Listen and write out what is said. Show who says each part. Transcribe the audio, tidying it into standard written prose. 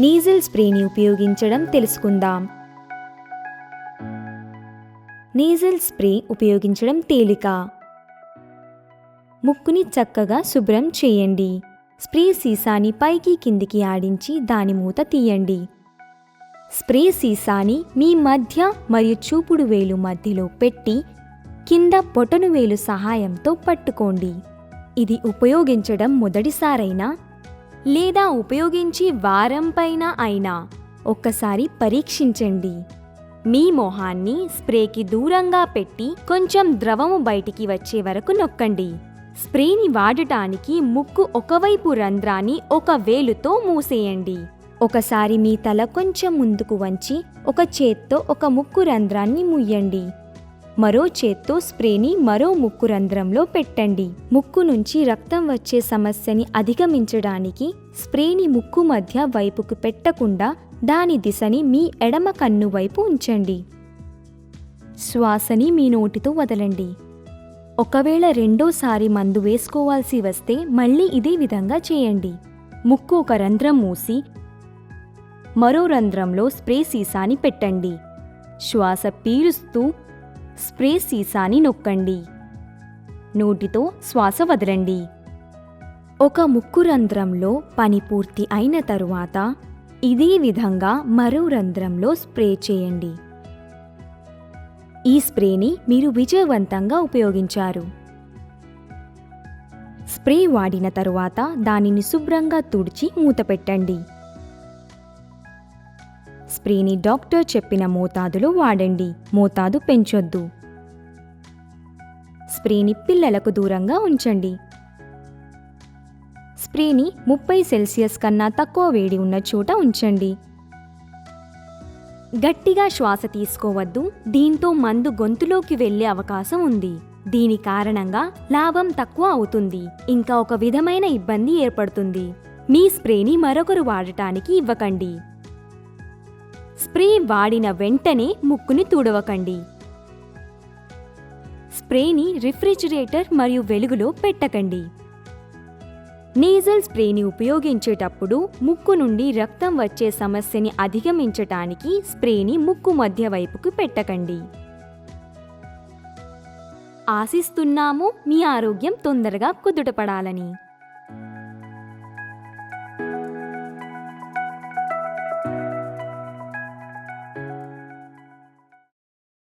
Speaker 1: నీజిల్ స్ప్రేని ఉపయోగించడం తెలుసుకుందాం. నీజిల్ స్ప్రే ఉపయోగించడం తేలిక. ముక్కుని చక్కగా శుభ్రం చేయండి. స్ప్రే సీసాని పైకి కిందికి ఆడించి దాని మూత తీయండి. స్ప్రే సీసాని మీ మధ్య మరియు చూపుడు వేలు మధ్యలో పెట్టి కింద బొటను వేలు సహాయంతో పట్టుకోండి. ఇది ఉపయోగించడం మొదటిసారైనా లేదా ఉపయోగించి వారం పైన అయినా ఒక్కసారి పరీక్షించండి. మీ మొహాన్ని స్ప్రేకి దూరంగా పెట్టి కొంచెం ద్రవము బయటికి వచ్చే వరకు నొక్కండి. స్ప్రేని వాడటానికి ముక్కు ఒకవైపు రంధ్రాన్ని ఒక వేలుతో మూసేయండి. ఒకసారి మీ తల కొంచెం ముందుకు వంచి ఒక చేత్తో ఒక ముక్కు రంధ్రాన్ని ముయ్యండి. మరో చేత్తో స్ప్రేని మరో ముక్కు రంధ్రంలో పెట్టండి. ముక్కు నుంచి రక్తం వచ్చే సమస్యని అధిగమించడానికి స్ప్రేని ముక్కు మధ్య వైపుకు పెట్టకుండా దాని దిశని మీ ఎడమ కన్ను వైపు ఉంచండి. శ్వాసని మీ నోటితో వదలండి. ఒకవేళ రెండోసారి మందు వేసుకోవాల్సి వస్తే మళ్ళీ ఇదే విధంగా చేయండి. ముక్కు ఒక రంధ్రం మూసి మరో రంధ్రంలో స్ప్రే సీసాని పెట్టండి. శ్వాస పీలుస్తూ స్ప్రే సీసాని నొక్కండి. నోటితో శ్వాస వదలండి. ఒక ముక్కు రంధ్రంలో పని పూర్తి అయిన తరువాత ఇదే విధంగా మరో రంధ్రంలో స్ప్రే చేయండి. ఈ స్ప్రేని మీరు విజయవంతంగా ఉపయోగించారు. స్ప్రే వాడిన తరువాత దానిని శుభ్రంగా తుడిచి మూతపెట్టండి. స్ప్రేని డాక్టర్ చెప్పిన మోతాదులో వాడండి. మోతాదు పెంచొద్దు. స్ప్రేని పిల్లలకు దూరంగా ఉంచండి. స్ప్రేని 30 సెల్సియస్ కన్నా తక్కువ వేడి ఉన్న చోట ఉంచండి. గట్టిగా శ్వాస తీసుకోవద్దు. దీంతో మందు గొంతులోకి వెళ్ళే అవకాశం ఉంది. దీని కారణంగా లాభం తక్కువ అవుతుంది. ఇంకా ఒక విధమైన ఇబ్బంది ఏర్పడుతుంది. మీ స్ప్రేని మరొకరు వాడటానికి ఇవ్వకండి. స్ప్రే వాడిన వెంటనే ముక్కుని తుడవకండి. స్ప్రేని రిఫ్రిజిరేటర్ మరియు వెలుగులో పెట్టకండి. నేజల్ స్ప్రేని ఉపయోగించేటప్పుడు ముక్కు నుండి రక్తం వచ్చే సమస్యని అధిగమించటానికి స్ప్రేని ముక్కు మధ్య వైపుకు పెట్టకండి. ఆశిస్తున్నాము మీ ఆరోగ్యం తొందరగా కుదుటపడాలని.